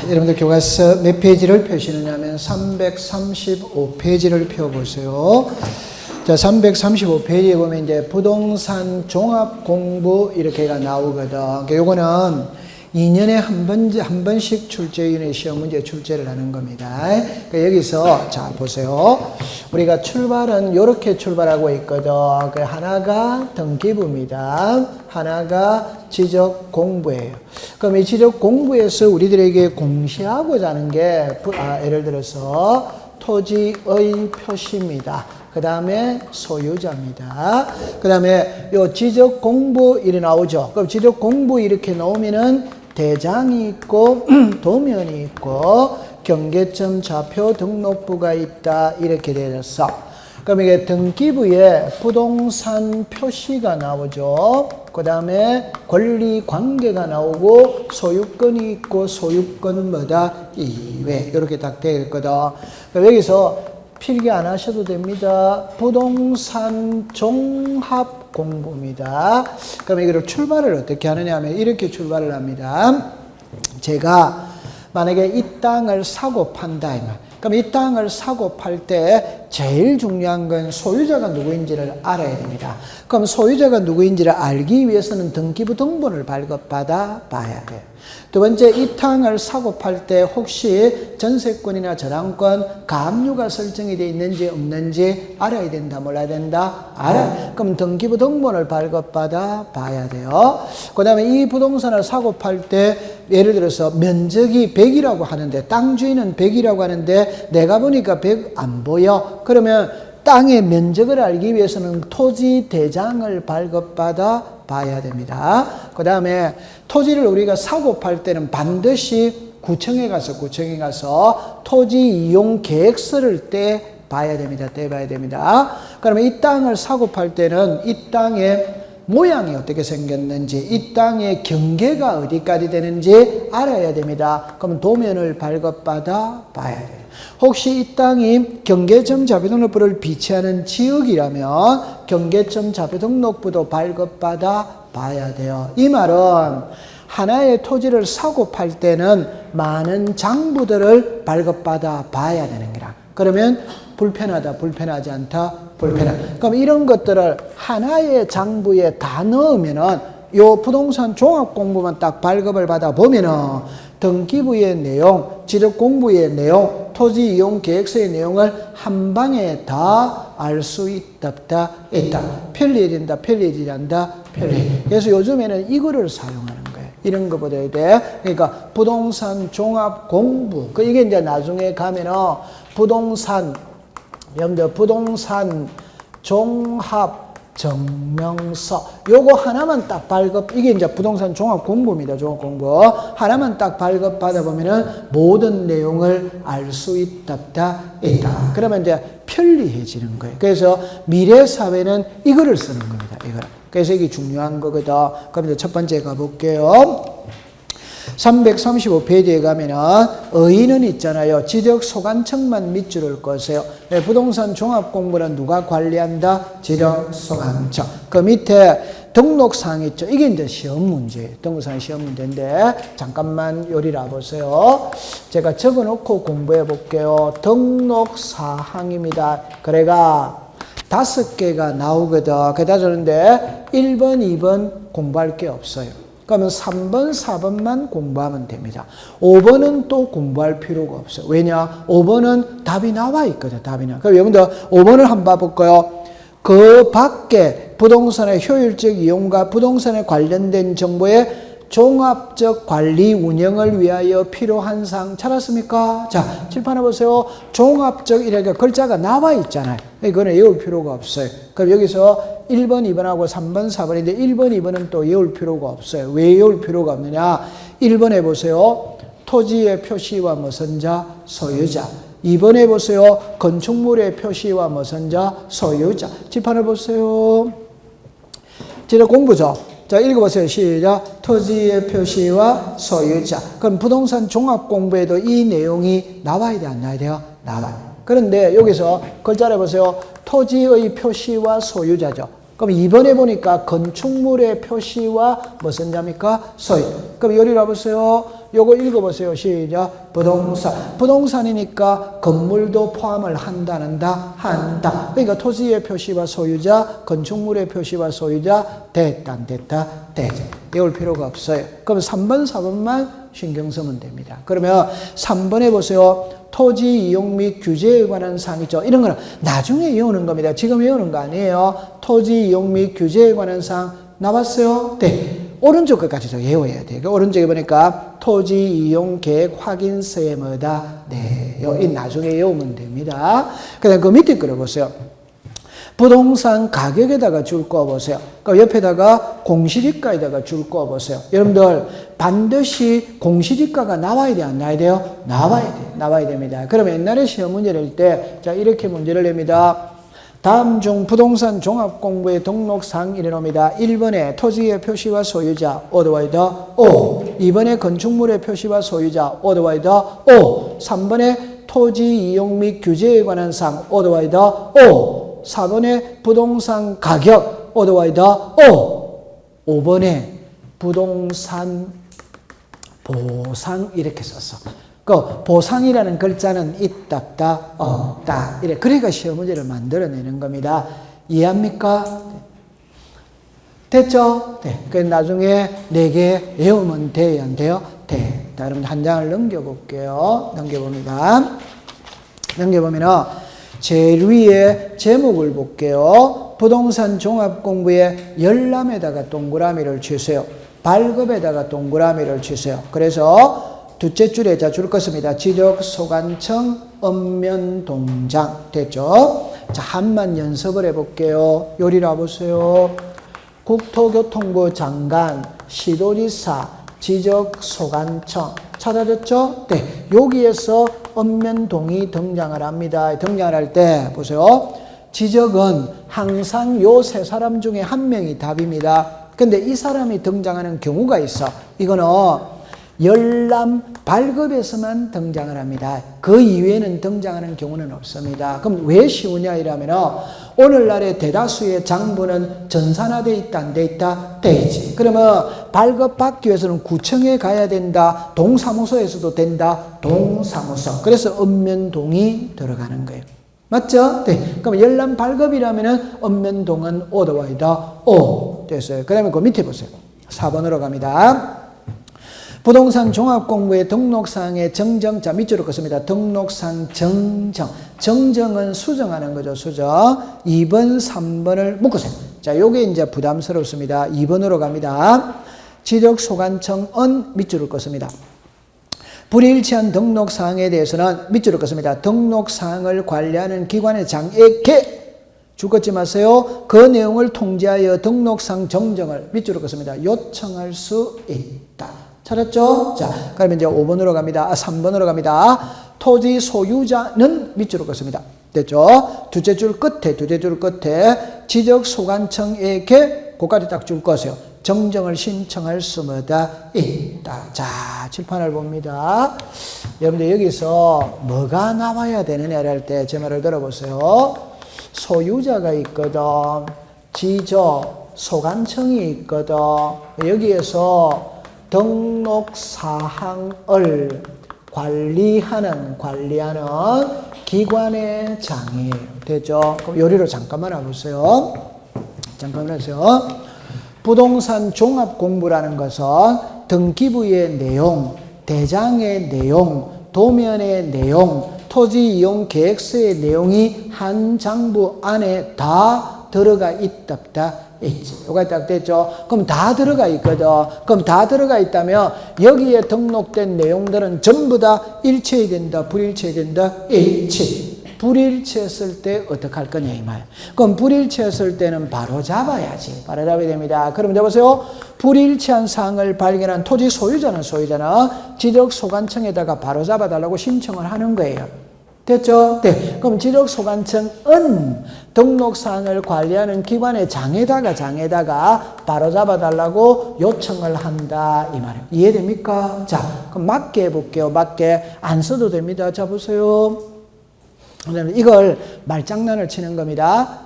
여러분들 교과서 몇 페이지를 펴시느냐면 335페이지를 펴보세요. 자, 335페이지에 보면 이제 부동산 종합 공부 이렇게가 나오거든. 그러니까 요거는 2년에 한 번씩 출제위원회 시험 문제 출제를 하는 겁니다. 그러니까 여기서 자 보세요. 우리가 출발은 이렇게 출발하고 있거든. 그 하나가 등기부입니다. 하나가 지적 공부예요. 그럼 이 지적 공부에서 우리들에게 공시하고자 하는 게 예를 들어서 토지의 표시입니다. 그 다음에 소유자입니다. 그 다음에 요 지적 공부 이렇게 나오죠. 그럼 지적 공부 이렇게 나오면은 대장이 있고 도면이 있고 경계점 좌표 등록부가 있다 이렇게 되었어. 그럼 이게 등기부에 부동산 표시가 나오죠. 그 다음에 권리 관계가 나오고 소유권이 있고 소유권마다 이외 이렇게 딱 되어 있거든. 여기서 필기 안 하셔도 됩니다. 부동산 종합 공부입니다. 그럼 이거를 출발을 어떻게 하느냐 하면 이렇게 출발을 합니다. 제가 만약에 이 땅을 사고 판다. 그럼 이 땅을 사고 팔 때 제일 중요한 건 소유자가 누구인지를 알아야 됩니다. 그럼 소유자가 누구인지를 알기 위해서는 등기부 등본을 발급받아 봐야 돼요. 두 번째, 이 땅을 사고 팔 때 혹시 전세권이나 저당권, 가압류가 설정이 되어 있는지 없는지 알아야 된다, 몰라야 된다? 알아요. 그럼 등기부 등본을 발급받아 봐야 돼요. 그 다음에 이 부동산을 사고 팔 때 예를 들어서 면적이 100이라고 하는데 땅 주인은 100이라고 하는데 내가 보니까 100 안 보여. 그러면 땅의 면적을 알기 위해서는 토지 대장을 발급받아 봐야 됩니다. 그 다음에 토지를 우리가 사고 팔 때는 반드시 구청에 가서 토지 이용 계획서를 떼봐야 됩니다. 그러면 이 땅을 사고 팔 때는 이 땅의 모양이 어떻게 생겼는지, 이 땅의 경계가 어디까지 되는지 알아야 됩니다. 그럼 도면을 발급받아 봐야 돼요. 혹시 이 땅이 경계점 자료등록부를 비치하는 지역이라면 경계점 자료등록부도 발급받아 봐야 돼요. 이 말은 하나의 토지를 사고 팔 때는 많은 장부들을 발급받아 봐야 되는 거라. 그러면 불편하다, 불편하지 않다, 불편하다. 그럼 이런 것들을 하나의 장부에 다 넣으면은 요 부동산 종합 공부만 딱 발급을 받아 보면은 등기부의 내용, 지적 공부의 내용, 토지 이용 계획서의 내용을 한 방에 다 알 수 있다, 없다. 편리해진다, 편리해지지 않다, 편리. 그래서 요즘에는 이거를 사용하는 거예요. 이런 거 보셔야 돼. 그러니까 부동산 종합 공부. 이게 이제 나중에 가면은 부동산 종합 증명서 요거 하나만 딱 발급, 이게 이제 부동산 종합 공부입니다. 종합 공부 하나만 딱 발급 받아 보면은 모든 내용을 알 수 있다, 있다. 그러면 이제 편리해지는 거예요. 그래서 미래 사회는 이거를 쓰는 겁니다. 이거를. 그래서 이게 중요한 거거든. 그럼 이제 첫 번째 가볼게요. 335페이지에 가면은 의의는 있잖아요. 지적 소관청만 밑줄을 그으세요. 부동산 종합 공부는 누가 관리한다? 지적 소관청. 그 밑에 등록사항 있죠. 이게 이제 시험 문제예요. 등록사항 시험 문제인데 잠깐만 요리라 보세요. 제가 적어놓고 공부해 볼게요. 등록사항입니다. 그래가 5개가 나오거든. 그다 저런데 1번, 2번 공부할 게 없어요. 그러면 3번, 4번만 공부하면 됩니다. 5번은 또 공부할 필요가 없어요. 왜냐? 5번은 답이 나와 있거든요. 답이 나와. 그럼 여러분들 5번을 한번 봐볼까요? 그 밖에 부동산의 효율적 이용과 부동산에 관련된 정보의 종합적 관리 운영을 위하여 필요한 사항 찾았습니까? 자, 칠판에 보세요. 종합적 이렇게 글자가 나와 있잖아요. 이거는 외울 필요가 없어요. 그럼 여기서 1번, 2번하고 3번, 4번인데 1번, 2번은 또 외울 필요가 없어요. 왜 외울 필요가 없느냐? 1번에 보세요. 토지의 표시와 무슨 자? 소유자. 2번에 보세요. 건축물의 표시와 무슨 자? 소유자. 칠판을 보세요. 진짜 공부죠. 자, 읽어보세요. 시작. 토지의 표시와 소유자. 그럼 부동산 종합 공부에도 이 내용이 나와야 돼, 안 나와야 돼요? 나와요. 그런데 여기서 글자를 보세요. 토지의 표시와 소유자죠. 그럼 2번에 보니까 건축물의 표시와 무슨 자입니까? 소유. 그럼 여기 와보세요. 요거 읽어보세요. 시작. 부동산. 부동산이니까 건물도 포함을 한다, 안 한다? 한다. 그러니까 토지의 표시와 소유자, 건축물의 표시와 소유자, 됐다, 안 됐다? 되죠. 외울 필요가 없어요. 그럼 3번, 4번만 신경 쓰면 됩니다. 그러면 3번에 보세요. 토지 이용 및 규제에 관한 사항 있죠. 이런 거는 나중에 외우는 겁니다. 지금 외우는 거 아니에요. 토지 이용 및 규제에 관한 사항 나왔어요? 네. 오른쪽 것까지 외워야 돼요. 오른쪽에 보니까 토지 이용 계획 확인서에 뭐다? 네. 이 나중에 외우면 됩니다. 그 다음 그 밑에 거를 보세요. 부동산 가격에다가 줄 거 보세요. 그러니까 옆에다가 공시지가에다가 줄 거 보세요. 여러분들 반드시 공시지가가 나와야 돼, 안 나와야 돼요? 나와야 돼. 나와야 됩니다. 그러면 옛날에 시험 문제 낼 때, 자, 이렇게 문제를 냅니다. 다음 중 부동산 종합공부의 등록사항 이래놓습니다. 1번에 토지의 표시와 소유자, 오더와이더 O. 2번에 건축물의 표시와 소유자, 오더와이더 O. 3번에 토지 이용 및 규제에 관한 사항, 오더와이더 O. 4번에 부동산 가격, 오더와이더 O. 5번에 부동산 보상 이렇게 썼어. 그 보상이라는 글자는 있다, 없다. 이래. 그래가 시험 문제를 만들어내는 겁니다. 이해합니까? 됐죠? 네. 그 나중에 4개 외우면 돼요, 안 돼요? 돼. 자, 그럼 한 장을 넘겨볼게요. 넘겨봅니다. 넘겨보면은 제일 위에 제목을 볼게요. 부동산 종합공부의 열람에다가 동그라미를 치세요. 발급에다가 동그라미를 치세요. 그래서 둘째 줄에 자 줄 것입니다. 지적소관청 읍면동장 됐죠? 자, 한만 연습을 해볼게요. 요리를 와보세요. 국토교통부 장관, 시도지사, 지적소관청 찾아졌죠? 네. 여기에서 읍면동이 등장을 합니다. 등장을 할 때 보세요. 지적은 항상 요 세 사람 중에 한 명이 답입니다. 근데 이 사람이 등장하는 경우가 있어. 이거는 열람 발급에서만 등장을 합니다. 그 이외에는 등장하는 경우는 없습니다. 그럼 왜 쉬우냐 이러면 오늘날의 대다수의 장부는 전산화되어 있다, 안 돼 있다? 돼 있지. 그러면 발급받기 위해서는 구청에 가야 된다. 동사무소에서도 된다. 동사무소. 그래서 읍면동이 들어가는 거예요. 맞죠? 네. 그럼 열람 발급이라면은 읍면동은 오더와이더 O 됐어요. 그 다음에 그 밑에 보세요. 4번으로 갑니다. 부동산 종합공부의 등록사항의 정정, 자, 밑줄을 긋습니다. 등록사항 정정. 정정은 수정하는 거죠, 수정. 2번, 3번을 묶으세요. 자, 요게 이제 부담스럽습니다. 2번으로 갑니다. 지적소관청은 밑줄을 긋습니다. 불일치한 등록사항에 대해서는 밑줄을 긋습니다. 등록사항을 관리하는 기관의 장에게 줄 긋지 마세요. 그 내용을 통지하여 등록사항 정정을 밑줄을 긋습니다. 요청할 수 있다. 찾았죠? 자, 그러면 이제 5번으로 갑니다. 3번으로 갑니다. 토지 소유자는 밑줄을 긋습니다. 됐죠? 둘째 줄 끝에 지적소관청에게 그까지 딱 줄 것이요. 정정을 신청할 수마다 있다. 자, 칠판을 봅니다. 여러분들 여기서 뭐가 나와야 되느냐를 할 때 제 말을 들어보세요. 소유자가 있거든. 지적, 소관청이 있거든. 여기에서 등록사항을 관리하는 기관의 장이에요. 됐죠? 그럼 요리로 잠깐만 와보세요. 잠깐만 하세요. 부동산 종합공부라는 것은 등기부의 내용, 대장의 내용, 도면의 내용, 토지 이용 계획서의 내용이 한 장부 안에 다 들어가 있다. 있지. 요가 딱 됐죠? 그럼 다 들어가 있거든. 그럼 다 들어가 있다면 여기에 등록된 내용들은 전부 다 일치해야 된다, 불일치해야 된다? 일치. 불일치했을 때 어떻게 할 거냐 이 말. 그럼 불일치했을 때는 바로 잡아야지. 바로 잡아야 됩니다. 그럼 이제 보세요. 불일치한 사항을 발견한 토지 소유자는 지적소관청에다가 바로 잡아달라고 신청을 하는 거예요. 됐죠? 네. 그럼 지적소관청은 등록사항을 관리하는 기관의 장에다가 바로 잡아달라고 요청을 한다 이 말이에요. 이해됩니까? 자, 그럼 맞게 해볼게요. 맞게 안 써도 됩니다. 자, 보세요. 이걸 말장난을 치는 겁니다.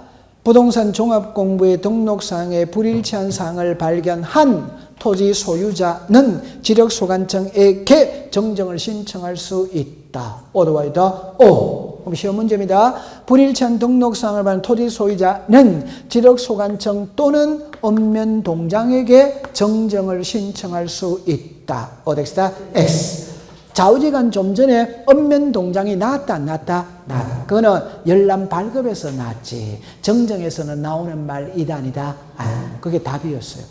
부동산 종합공부의 등록사항에 불일치한 사항을 발견한 토지 소유자는 지력소관청에게 정정을 신청할 수 있다. 오더와이더 오. 그럼 시험 문제입니다. 불일치한 등록사항을 발견한 토지 소유자는 지력소관청 또는 읍면동장에게 정정을 신청할 수 있다. 어덱스다 X. 좌우지간 좀 전에 읍면동장이 나왔다 안 나왔다? 나왔다. 그거는 열람 발급에서 나왔지. 정정에서는 나오는 말이다 아니다? 그게 답이었어요.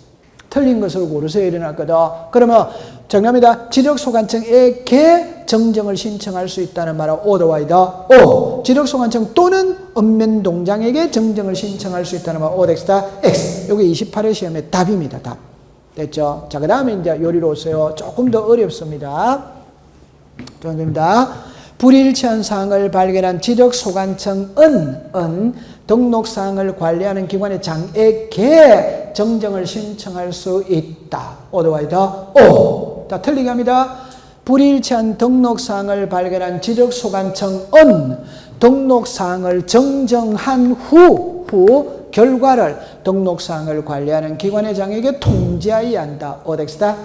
틀린 것을 고르세요 일어났거든. 그러면 정답입니다. 지력소관청에게 정정을 신청할 수 있다는 말은 오더와이더 오. 지력소관청 또는 읍면동장에게 정정을 신청할 수 있다는 말은 오덱스다 X. 이게 28회 시험의 답입니다. 답. 됐죠? 자, 그 다음에 이제 요리로 오세요. 조금 더 어렵습니다. 됩니다. 불일치한 사항을 발견한 지력소관청은 등록사항을 관리하는 기관의 장에게 정정을 신청할 수 있다. 오더와이더 오. 자, 틀리게 합니다. 불일치한 등록사항을 발견한 지력소관청은 등록사항을 정정한 후 결과를 등록사항을 관리하는 기관의 장에게 통지하여야 한다. 오덱스다.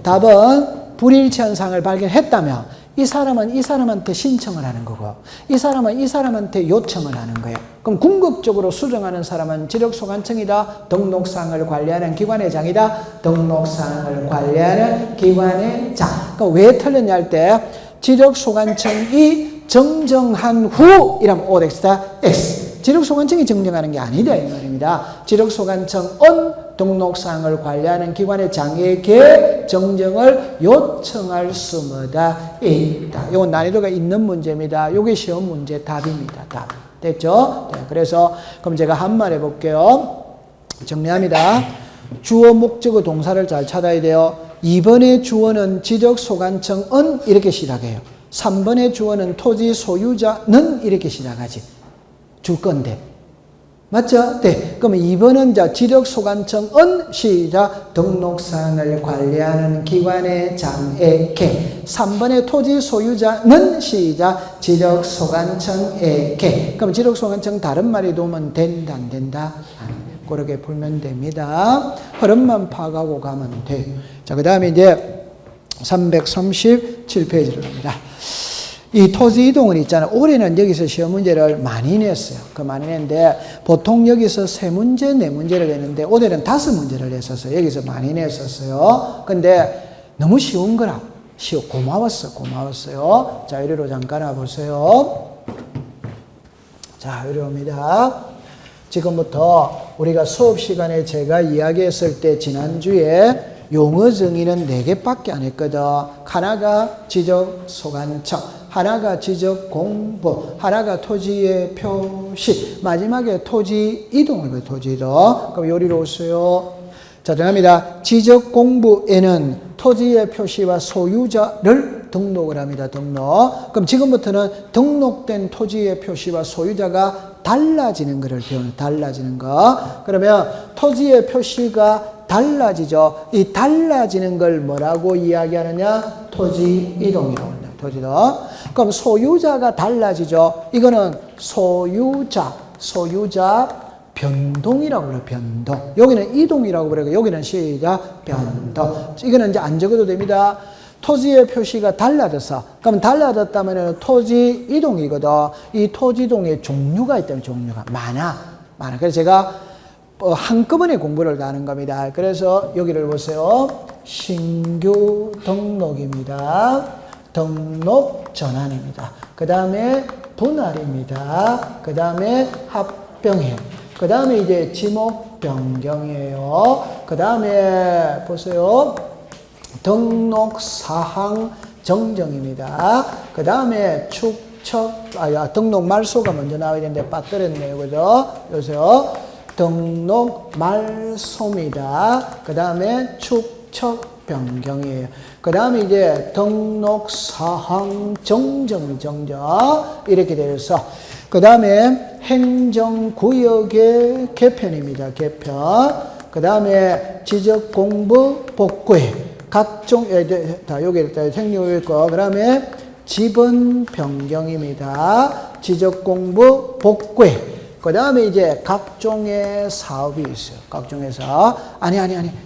답은 불일치한 사항을 발견했다면 이 사람은 이 사람한테 신청을 하는 거고 이 사람은 이 사람한테 요청을 하는 거예요. 그럼 궁극적으로 수정하는 사람은 지력소관청이다. 등록사항을 관리하는 기관의 장이다. 등록사항을 관리하는 기관의 장. 그럼 왜 틀렸냐 할 때 지력소관청이 정정한 후 이라면 오덱스다 X. 지력소관청이 정정하는 게 아니다 이 말입니다. 지력소관청은 등록사항을 관리하는 기관의 장에게 정정을 요청할 수마다 있다. 이건 난이도가 있는 문제입니다. 이게 시험 문제 답입니다. 답. 됐죠? 네, 그래서 그럼 제가 한 말 해볼게요. 정리합니다. 주어, 목적어, 동사를 잘 찾아야 돼요. 2번의 주어는 지적소관청은 이렇게 시작해요. 3번의 주어는 토지 소유자는 이렇게 시작하지. 주건데. 맞죠? 네. 그러면 2번은 자, 지력소관청은 시작 등록사항을 관리하는 기관의 장에게. 3번의 토지 소유자는 시작 지력소관청에게. 그럼 지력소관청 다른 말이 도면 된다 안 된다? 그렇게 풀면 됩니다. 흐름만 파악하고 가면 돼요. 자, 그 다음에 이제 337페이지로 갑니다. 이 토지 이동은 있잖아요. 올해는 여기서 시험 문제를 많이 냈어요. 그 많이 냈는데 보통 여기서 3문제, 4문제를 내는데 올해는 5문제를 냈었어요. 여기서 많이 냈었어요. 근데 너무 쉬운 거라. 고마웠어요. 자, 이리로 잠깐 와보세요. 자, 이리 옵니다. 지금부터 우리가 수업 시간에 제가 이야기했을 때 지난주에 용어 정의는 4개밖에 안 했거든. 하나가 지적소관청, 하나가 지적공부, 하나가 토지의 표시, 마지막에 토지 이동을 봐요. 토지 이동. 그럼 요리로 오세요. 자, 정합니다. 지적공부에는 토지의 표시와 소유자를 등록을 합니다. 등록. 그럼 지금부터는 등록된 토지의 표시와 소유자가 달라지는 것을 배우는 달라지는 거. 그러면 토지의 표시가 달라지죠. 이 달라지는 걸 뭐라고 이야기하느냐? 토지 이동이라고 합니다. 토지 이동. 그럼 소유자가 달라지죠. 이거는 소유자 변동이라고 그래요. 변동. 여기는 이동이라고 그래요. 여기는 시작 변동. 이거는 이제 안 적어도 됩니다. 토지의 표시가 달라졌어. 그럼 달라졌다면 토지 이동이거든. 이 토지 이동의 종류가 있다면 종류가 많아. 그래서 제가 한꺼번에 공부를 다 하는 겁니다. 그래서 여기를 보세요. 신규 등록입니다. 등록 전환입니다. 그 다음에 분할입니다. 그 다음에 합병이에요. 그 다음에 이제 지목 변경이에요. 그 다음에 보세요. 등록 사항 정정입니다. 그 다음에 등록 말소가 먼저 나와야 되는데 빠뜨렸네요. 그죠? 여보세요. 등록 말소입니다. 그 다음에 축척 변경이에요. 그 다음에 이제 등록 사항 정정 이렇게 되어서 그 다음에 행정구역의 개편입니다. 개편. 그 다음에 지적공부 복구에 각종 여기 생략 있고 그 다음에 지분 변경입니다. 지적공부 복구에 그 다음에 이제 각종의 사업이 있어요. 각종의 사업. 아니.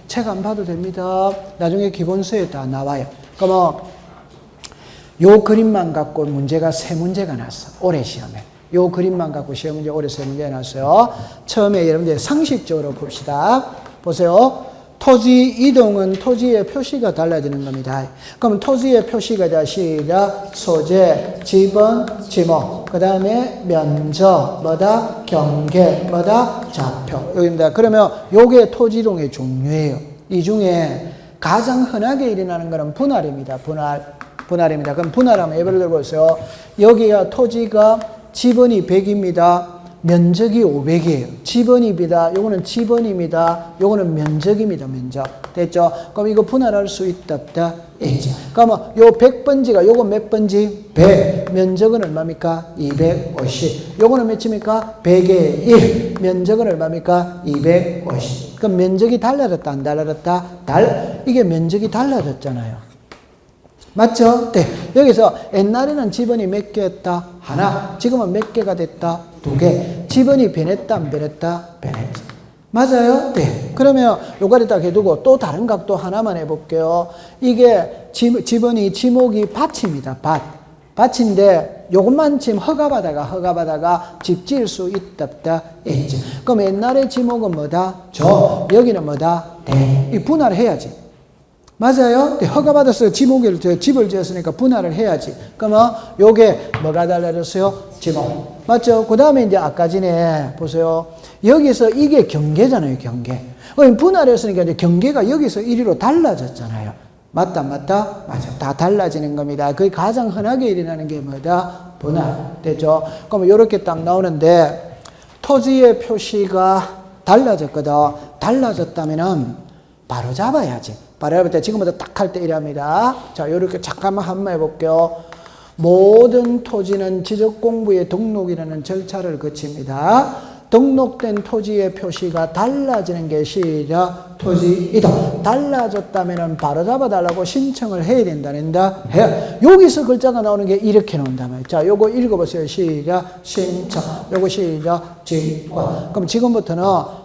책 안 봐도 됩니다. 나중에 기본서에 다 나와요. 그러면 요 그림만 갖고 문제가 3문제가 났어. 올해 시험에. 요 그림만 갖고 시험 문제 올해 3문제가 났어요. 처음에 여러분들 상식적으로 봅시다. 보세요. 토지 이동은 토지의 표시가 달라지는 겁니다. 그럼 토지의 표시가 자 시작 소재, 지번, 지목, 그 다음에 면적, 뭐다 경계, 뭐다 좌표. 여기입니다. 그러면 요게 토지 이동의 종류예요. 이 중에 가장 흔하게 일어나는 것은 분할입니다. 분할입니다. 그럼 분할하면 예를 들어보세요. 여기가 토지가 지번이 100입니다. 면적이 500이에요. 지번입니다. 요거는 지번입니다. 요거는 면적입니다. 면적. 됐죠? 그럼 이거 분할할 수 있다, 없다? 있지. 그러면 요 100번지가 요거 몇 번지? 100. 면적은 얼마입니까? 250. 요거는 몇입니까? 100에 1. 면적은 얼마입니까? 250. 그럼 면적이 달라졌다, 안 달라졌다? 이게 면적이 달라졌잖아요. 맞죠? 네. 여기서 옛날에는 지번이 몇 개였다? 하나. 지금은 몇 개가 됐다? 2개. 지번이 변했다, 안 변했다? 변했죠. 맞아요? 네. 그러면 요거를 딱 해두고 또 다른 각도 하나만 해볼게요. 이게 지번이 지목이 밭입니다. 밭인데 요것만 지금 허가받아가 집 지을 수 있다, 없다? 있지. 그럼 옛날에 지목은 뭐다? 여기는 뭐다? 이 분할해야지. 맞아요? 허가받았어요. 집을 지었으니까 분할을 해야지. 그러면 요게 뭐가 달라졌어요? 지목. 맞죠? 그 다음에 이제 아까 전에 보세요. 여기서 이게 경계잖아요. 경계. 분할했으니까 이제 경계가 여기서 이리로 달라졌잖아요. 맞다? 맞다? 맞아. 다 달라지는 겁니다. 그게 가장 흔하게 일어나는 게 뭐다? 분할. 됐죠? 그러면 요렇게 딱 나오는데 토지의 표시가 달라졌거든. 달라졌다면은 바로 잡아야지. 바로 잡을 때 지금부터 딱 할 때 이랍니다. 자, 요렇게 잠깐만 한번 해볼게요. 모든 토지는 지적공부의 등록이라는 절차를 거칩니다. 등록된 토지의 표시가 달라지는 게 시작 토지 이동. 달라졌다면 바로 잡아달라고 신청을 해야 된다는다. 여기서 글자가 나오는 게 이렇게 나온다면. 자, 요거 읽어보세요. 시작 신청. 요거 시작 직권. 그럼 지금부터는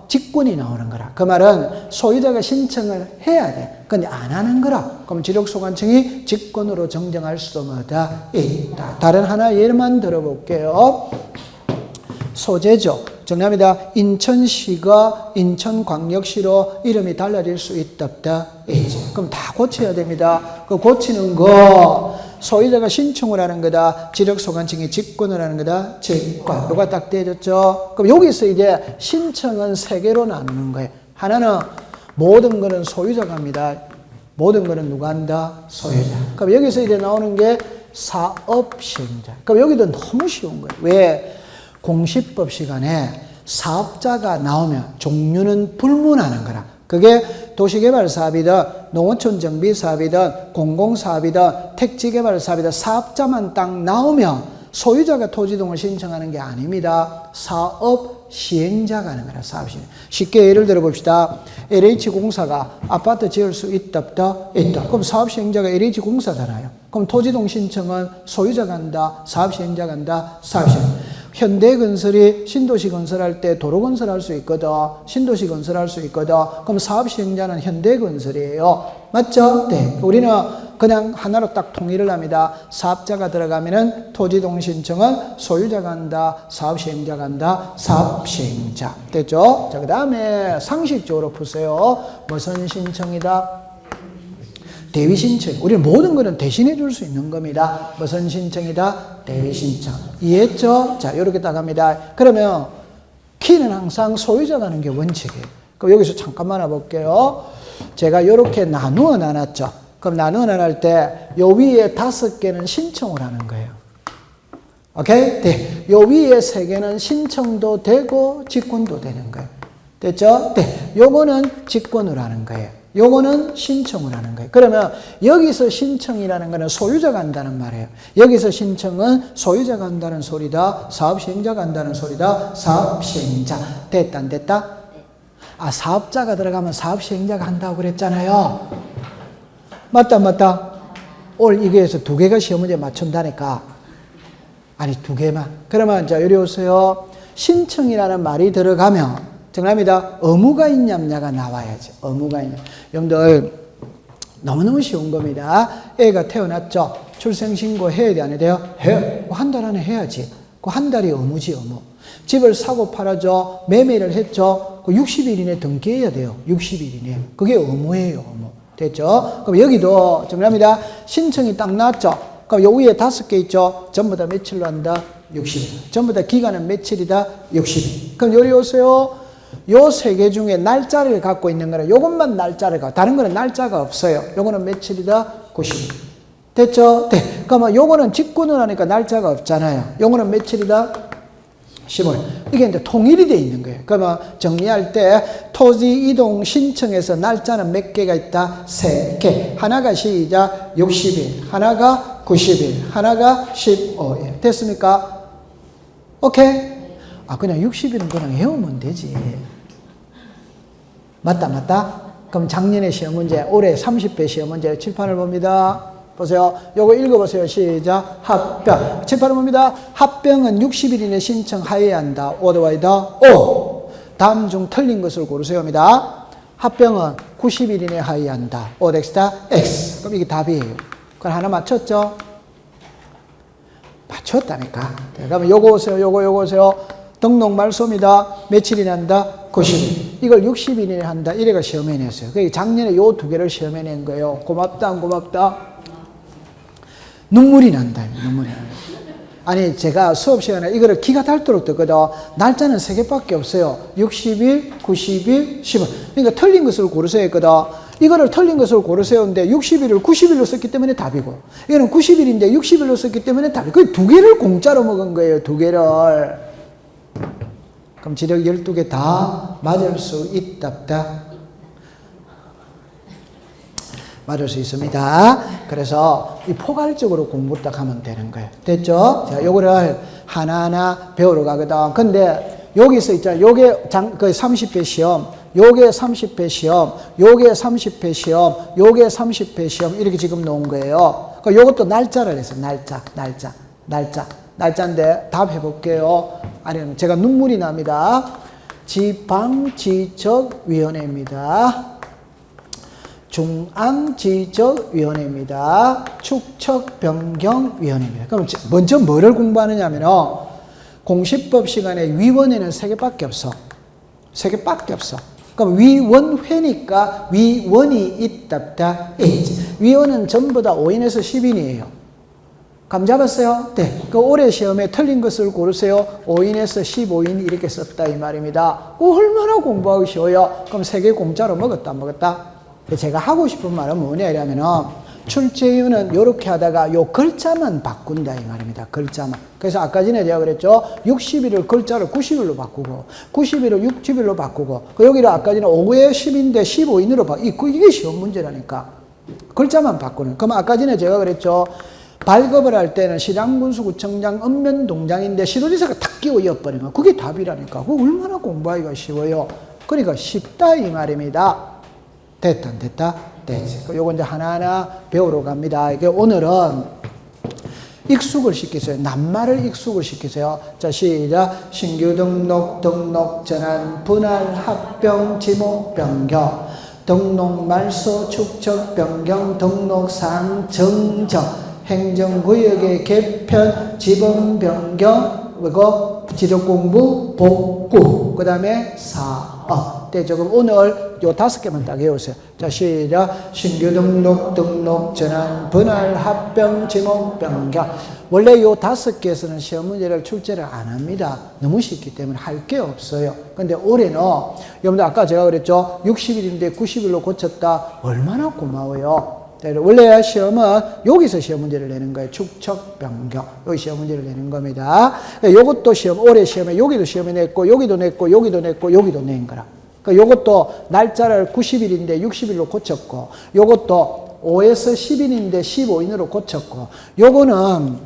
직권이 나오는 거라. 그 말은 소유자가 신청을 해야 돼. 근데 안 하는 거라. 그럼 지력소관청이 직권으로 정정할 수도 뭐다 있다. 다른 하나 예만 들어볼게요. 소재죠. 정답입니다. 인천시가 인천광역시로 이름이 달라질 수 있다, 없다? 있지. 그럼 다 고쳐야 됩니다. 그 고치는 거 소유자가 신청을 하는 거다. 지력소관청이 직권을 하는 거다. 직권. 요가 딱 떼졌죠. 그럼 여기서 이제 신청은 3개로 나누는 거예요. 하나는 모든 거는 소유자가 합니다. 모든 거는 누가 한다? 소유자. 그럼 여기서 이제 나오는 게 사업시행자. 그럼 여기도 너무 쉬운 거예요. 왜? 공시법 시간에 사업자가 나오면 종류는 불문하는 거라. 그게 도시개발사업이든 농어촌정비사업이든 공공사업이든 택지개발사업이든 사업자만 딱 나오면 소유자가 토지동을 신청하는 게 아닙니다. 사업시행자가 하는 거라. 사업시행. 쉽게 예를 들어 봅시다. LH공사가 아파트 지을 수 있다, 없다? 있다. 그럼 사업시행자가 LH공사잖아요. 그럼 토지동 신청은 소유자가 한다, 사업시행자가 한다, 사업시행. 현대건설이 신도시 건설할 때 도로 건설할 수 있거든. 신도시 건설할 수 있거든. 그럼 사업시행자는 현대건설이에요. 맞죠? 네. 우리는 그냥 하나로 딱 통일을 합니다. 사업자가 들어가면은 토지동 신청은 소유자가 한다, 사업시행자가 한다, 사업시행자. 됐죠? 자, 그 다음에 상식적으로 보세요. 무슨 신청이다? 대위 신청. 우리는 모든 거는 대신해 줄 수 있는 겁니다. 무슨 신청이다? 대위 신청. 이해했죠? 자, 이렇게 딱 합니다. 그러면 키는 항상 소유자가 하는 게 원칙이에요. 그럼 여기서 잠깐만 해볼게요. 제가 이렇게 나누어 놔놨죠. 그럼 나누어 놔놓을 때 요 위에 5개는 신청을 하는 거예요. 오케이? 네. 요 위에 3개는 신청도 되고 직권도 되는 거예요. 됐죠? 네. 요거는 직권으로 하는 거예요. 요거는 신청을 하는 거예요. 그러면 여기서 신청이라는 거는 소유자가 한다는 말이에요. 여기서 신청은 소유자가 한다는 소리다. 사업시행자가 한다는 소리다. 사업시행자. 됐다, 안 됐다? 아, 사업자가 들어가면 사업시행자가 한다고 그랬잖아요. 맞다, 맞다? 올 이거에서 2개가 시험 문제 맞춘다니까. 아니, 2개만. 그러면 자, 이리 오세요. 신청이라는 말이 들어가면 정답입니다. 의무가 있냐 없냐가 나와야지. 의무가 있냐. 여러분들 너무너무 쉬운 겁니다. 애가 태어났죠. 출생신고 해야 돼, 안 해야 돼요? 해요. 한 달 안에 해야지. 그 한 달이 의무지, 의무. 집을 사고 팔아줘. 매매를 했죠. 그 60일 이내 등기해야 돼요. 60일 이내. 그게 의무예요, 의무. 됐죠? 그럼 여기도 정답입니다. 신청이 딱 나왔죠. 그럼 요 위에 5개 있죠. 전부 다 며칠로 한다? 60일. 전부 다 기간은 며칠이다? 60일. 그럼 요리 오세요. 요 3개 중에 날짜를 갖고 있는 거는 요것만 날짜를 갖고, 다른 거는 날짜가 없어요. 요거는 며칠이다? 90일. 됐죠? 네. 그러면 요거는 직구는 하니까 날짜가 없잖아요. 요거는 며칠이다? 10월. 이게 이제 통일이 돼 있는 거예요. 그러면 정리할 때 토지 이동 신청에서 날짜는 몇 개가 있다? 3개. 하나가 시작 60일, 하나가 90일, 하나가 15일. 됐습니까? 오케이? 그냥 60일은 그냥 외우면 되지. 맞다. 그럼 작년에 시험 문제, 올해 30배 시험 문제 칠판을 봅니다. 보세요. 요거 읽어보세요. 시작. 합병. 칠판을 봅니다. 합병은 60일 이내 신청하여야 한다. 오더와이더 O. 다음 중 틀린 것을 고르세요. 합니다. 합병은 90일 이내 하여야 한다. O 넥스타 X. 그럼 이게 답이에요. 그럼 하나 맞췄죠? 맞췄다니까. 그러면 요거 오세요. 요거 오세요. 등록 말소입니다. 며칠이 난다? 90일. 이걸 60일 이내 한다. 이래가 시험에 냈어요. 그러니까 작년에 요 2개를 시험에 낸 거예요. 고맙다, 안 고맙다? 눈물이 난다. 눈물이 난다. 아니, 제가 수업 시간에 이거를 기가 닳도록 듣거든. 날짜는 3개밖에 없어요. 60일, 90일, 10일. 그러니까 틀린 것을 고르세요 했거든. 이거를 틀린 것을 고르세요 했는데 60일을 90일로 썼기 때문에 답이고, 이거는 90일인데 60일로 썼기 때문에 답이고, 그 2개를 공짜로 먹은 거예요. 2개를. 그럼 지력 12개 다 맞을 수 있답다. 맞을 수 있습니다. 그래서 이 포괄적으로 공부 딱 하면 되는 거예요. 됐죠? 자, 요거를 하나하나 배우러 가거든. 근데 여기서 있잖아요. 요게 그 30회 시험, 요게 30회 시험, 요게 30회 시험, 요게 30회 시험, 이렇게 지금 놓은 거예요. 그러니까 요것도 날짜를 했어요. 날짜인데 답해볼게요. 아니, 제가 눈물이 납니다. 지방지적위원회입니다. 중앙지적위원회입니다. 축척변경위원회입니다. 그럼 먼저 뭐를 공부하느냐 하면, 공시법 시간에 위원회는 3개밖에 없어. 3개밖에 없어. 그럼 위원회니까 위원이 있답다. 위원은 전부 다 5인에서 10인이에요. 감 잡았어요? 네. 그 올해 시험에 틀린 것을 고르세요. 5인에서 15인 이렇게 썼다 이 말입니다. 얼마나 공부하기 쉬워요? 그럼 3개 공짜로 먹었다 안 먹었다? 제가 하고 싶은 말은 뭐냐 이러면은, 출제위원은 이렇게 하다가 요 글자만 바꾼다 이 말입니다. 글자만. 그래서 아까 전에 제가 그랬죠. 60일을 글자를 90일로 바꾸고, 90일을 60일로 바꾸고, 여기를 아까 전에 5에 10인데 15인으로 바꾸고, 이게 시험 문제라니까. 글자만 바꾸는. 그럼 아까 전에 제가 그랬죠. 발급을 할 때는 시장군수구청장 읍면동장인데 시도지사가 탁 끼워 이어버린 거. 그게 답이라니까. 그거 얼마나 공부하기가 쉬워요. 그러니까 쉽다 이 말입니다. 됐다. 됐지. 요거 이제 하나하나 배우러 갑니다. 이게 오늘은 익숙을 시키세요. 낱말을 익숙을 시키세요. 자, 시작. 신규 등록, 전환, 분할, 합병, 지목, 변경, 등록, 말소, 축척, 변경, 등록상, 정정, 행정구역의 개편, 지번, 변경, 그리고 지적공부, 복구, 그 다음에 사업. 네, 조금 오늘 요 5개만 딱 외우세요. 자, 시작. 신규 등록, 전환, 분할, 합병, 지목, 변경. 원래 요 5개에서는 시험 문제를 출제를 안 합니다. 너무 쉽기 때문에 할 게 없어요. 근데 올해는, 여러분들 아까 제가 그랬죠. 60일인데 90일로 고쳤다. 얼마나 고마워요. 원래 시험은 여기서 시험 문제를 내는 거예요. 축척, 변경. 여기 시험 문제를 내는 겁니다. 요것도 시험, 올해 시험에 여기도 시험에 냈고, 여기도 냈고, 여기도 냈고, 여기도 낸 거라. 그러니까 요것도 날짜를 90일인데 60일로 고쳤고, 요것도 5에서 10인인데 15인으로 고쳤고, 요거는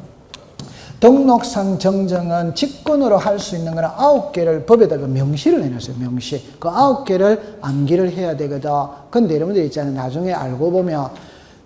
등록상 정정은 직권으로 할 수 있는 거는 9개를 법에다가 명시를 해놨어요. 명시. 그 9개를 암기를 해야 되거든. 근데 여러분들 있잖아요. 나중에 알고 보면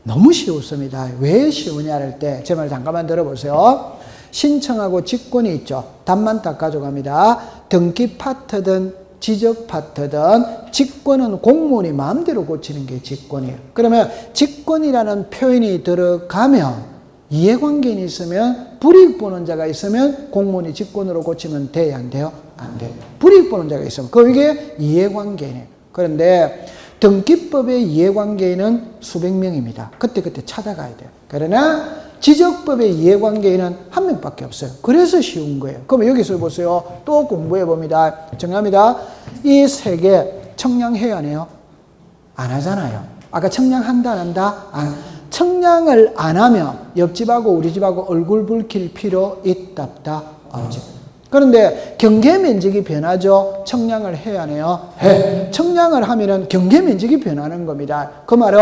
너무 쉬웠습니다. 왜 쉬우냐 할 때 제 말 잠깐만 들어보세요. 신청하고 직권이 있죠. 답만 딱 가져갑니다. 등기 파트든 지적 파트든 직권은 공무원이 마음대로 고치는 게 직권이에요. 그러면 직권이라는 표현이 들어가면 이해관계인이 있으면 불이익 보는 자가 있으면 공무원이 직권으로 고치면 돼요? 안 돼요? 안 돼요. 불이익 보는 자가 있으면 그게 이해관계인이에요. 그런데 등기법의 이해관계인은 수백 명입니다. 그때그때 찾아가야 돼요. 그러나 지적법의 이해관계인은 한 명밖에 없어요. 그래서 쉬운 거예요. 그럼 여기서 보세요. 또 공부해 봅니다. 정합니다. 이 세 개 청량해야 안 해요? 안 하잖아요. 아까 청량한다 안 한다? 청량을 안 하면 옆집하고 우리 집하고 얼굴 붉힐 필요 있다 없다? 없지. 그런데 경계 면적이 변하죠. 청량을 해야 안 해요? 해. 청량을 하면은 경계 면적이 변하는 겁니다. 그 말은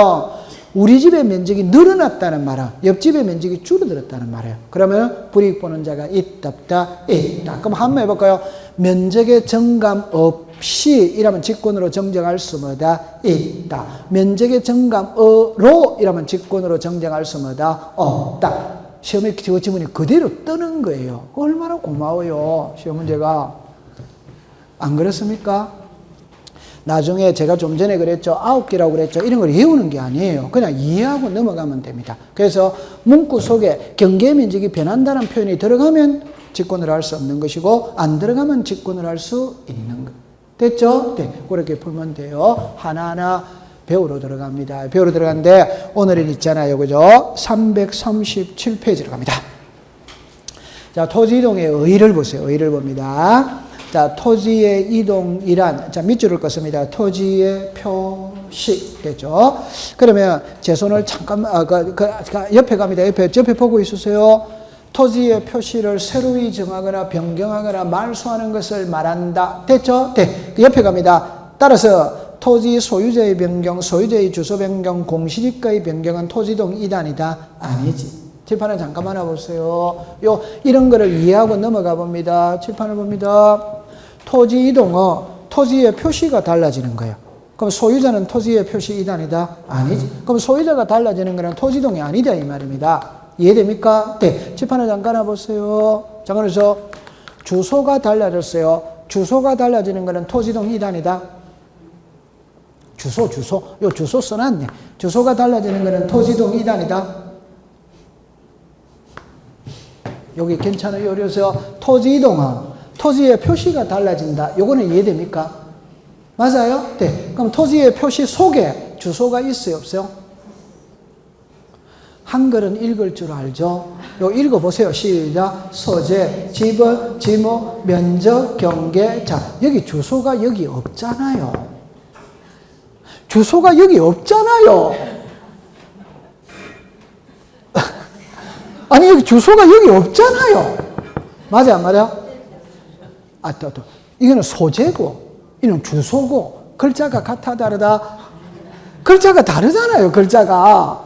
우리 집의 면적이 늘어났다는 말은 옆집의 면적이 줄어들었다는 말이에요. 그러면 불이익 보는 자가 있다 없다? 있다. 그럼 한번 해볼까요? 면적의 정감 없이 이라면 직권으로 정정할 수 뭐다? 있다. 면적의 정감으로 이라면 직권으로 정정할 수 뭐다? 없다. 시험에 지문이 그대로 뜨는 거예요. 얼마나 고마워요. 시험 문제가. 안 그렇습니까? 나중에 제가 좀 전에 그랬죠. 9개라고 그랬죠. 이런 걸 외우는 게 아니에요. 그냥 이해하고 넘어가면 됩니다. 그래서 문구 속에 경계 면적이 변한다는 표현이 들어가면 직권을 할 수 없는 것이고 안 들어가면 직권을 할 수 있는 것. 됐죠? 네. 그렇게 풀면 돼요. 하나하나 배우러 들어갑니다. 배우러 들어가는데 오늘은 있잖아요. 그죠? 337페이지로 갑니다. 자, 토지 이동의 의의를 보세요. 의의를 봅니다. 자, 토지의 이동이란, 자, 밑줄을 껐습니다. 토지의 표시. 됐죠? 그러면 제 손을 잠깐만, 옆에 갑니다. 옆에 보고 있으세요. 토지의 표시를 새로이 정하거나 변경하거나 말소하는 것을 말한다. 됐죠? 네. 옆에 갑니다. 따라서 토지 소유자의 변경, 소유자의 주소 변경, 공시지가의 변경은 토지이동 이단이다? 아니지. 칠판을 잠깐만 와보세요. 이런 거를 이해하고 넘어가 봅니다. 칠판을 봅니다. 토지 이동은 토지의 표시가 달라지는 거예요. 그럼 소유자는 토지의 표시 이단이다? 아니지. 그럼 소유자가 달라지는 거는 토지 이동이 아니다 이 말입니다. 이해됩니까? 네. 칠판을 잠깐 와보세요. 잠깐 해서 주소가 달라졌어요. 주소가 달라지는 거는 토지 이동 이단이다? 주소. 요 주소 써놨네. 주소가 달라지는 거는 토지 이동 이단이다? 여기 괜찮아요? 그래서 토지 이동은 토지의 표시가 달라진다. 요거는 이해됩니까? 맞아요? 네. 그럼 토지의 표시 속에 주소가 있어요? 없어요? 한글은 읽을 줄 알죠? 요 읽어보세요. 시작. 소재, 지번, 지목, 면적, 경계. 자, 여기 주소가 여기 없잖아요. 주소가 여기 없잖아요. 아니, 여기 주소가 여기 없잖아요. 맞아, 안 맞아? 또. 이거는 소재고, 이는 주소고, 글자가 같아, 다르다? 글자가 다르잖아요, 글자가.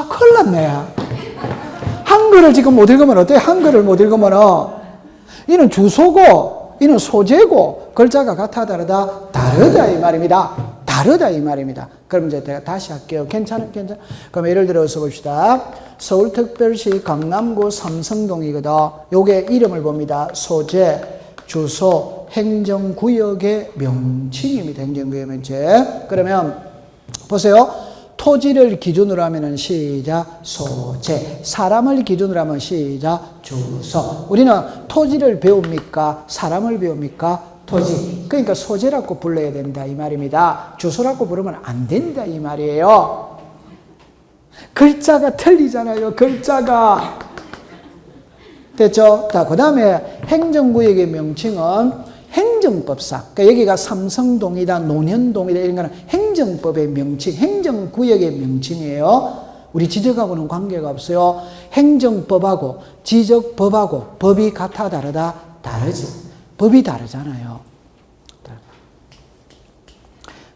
큰일 났네. 한글을 지금 못 읽으면 어때요? 한글을 못 읽으면, 이는 주소고, 이는 소재고, 글자가 같아, 다르다? 다르다, 이 말입니다. 다르다, 이 말입니다. 그럼 이제 제가 다시 할게요. 괜찮아? 그럼 예를 들어서 봅시다. 서울특별시 강남구 삼성동이거든. 요게 이름을 봅니다. 소재, 주소, 행정구역의 명칭입니다. 행정구역의 명칭. 그러면 보세요. 토지를 기준으로 하면은 시작 소재, 사람을 기준으로 하면 시작 주소. 우리는 토지를 배웁니까? 사람을 배웁니까? 토지. 그러니까 소재라고 불러야 된다 이 말입니다. 주소라고 부르면 안 된다 이 말이에요. 글자가 틀리잖아요. 글자가. 됐죠? 자, 그 다음에 행정구역의 명칭은 행정법상. 그러니까 여기가 삼성동이다, 논현동이다 이런 거는 행정법의 명칭, 행정구역의 명칭이에요. 우리 지적하고는 관계가 없어요. 행정법하고 지적법하고 법이 같아 다르다? 다르지. 법이 다르잖아요.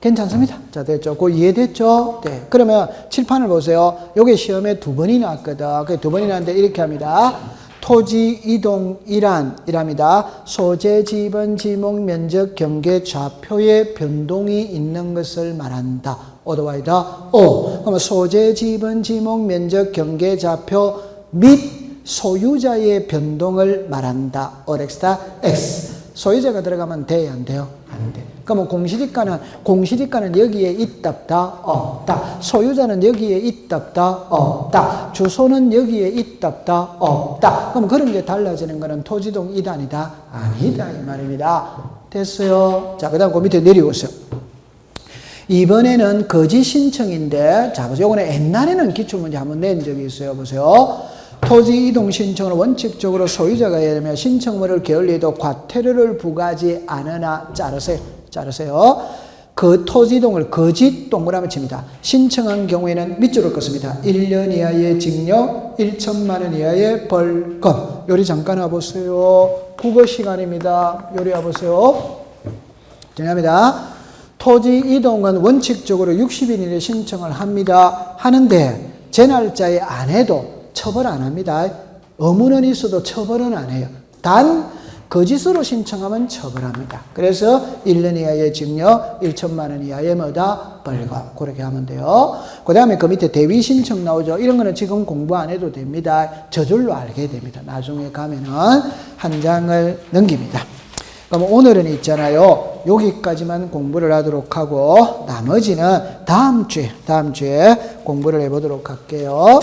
괜찮습니다. 자, 됐죠? 그거 이해됐죠? 네. 그러면 칠판을 보세요. 요게 시험에 2번이 나왔거든. 그 2번이 나왔는데 이렇게 합니다. 토지 이동이란이랍니다. 소재, 지번, 지목, 면적, 경계, 좌표의 변동이 있는 것을 말한다. 어드와이다. 그러면 소재, 지번, 지목, 면적, 경계, 좌표 및 소유자의 변동을 말한다. all x. 소유자가 들어가면 돼요, 안 돼요? 안 돼. 그러면 공시지가는 여기에 있다, 없다. 소유자는 여기에 있다, 없다. 주소는 여기에 있다, 없다. 그럼 그런 게 달라지는 거는 토지동 이단이다? 아니다, 이 말입니다. 됐어요? 자, 그 다음 그 밑에 내려오세요. 이번에는 거짓 신청인데, 자, 보세요. 요거는 옛날에는 기출문제 한번 낸 적이 있어요. 보세요. 토지 이동 신청은 원칙적으로 소유자가 해야 되며 신청물을 게을리해도 과태료를 부과하지 않으나 자르세요. 그 토지 이동을 거짓 동그라미 칩니다. 신청한 경우에는 밑줄을 긋습니다. 1년 이하의 징역, 1천만 원 이하의 벌금. 요리 잠깐 와보세요. 국어 시간입니다. 요리 와보세요. 정리합니다. 토지 이동은 원칙적으로 60일 이내에 신청을 합니다. 하는데 제 날짜에 안 해도 처벌 안 합니다. 의무는 있어도 처벌은 안 해요. 단 거짓으로 신청하면 처벌합니다. 그래서 1년 이하의 징역, 1천만 원 이하의 뭐다? 벌금. 그렇게 하면 돼요. 그 다음에 그 밑에 대위 신청 나오죠. 이런 거는 지금 공부 안 해도 됩니다. 저절로 알게 됩니다. 나중에 가면은 한 장을 넘깁니다. 그럼 오늘은 있잖아요. 여기까지만 공부를 하도록 하고 나머지는 다음 주에 공부를 해보도록 할게요.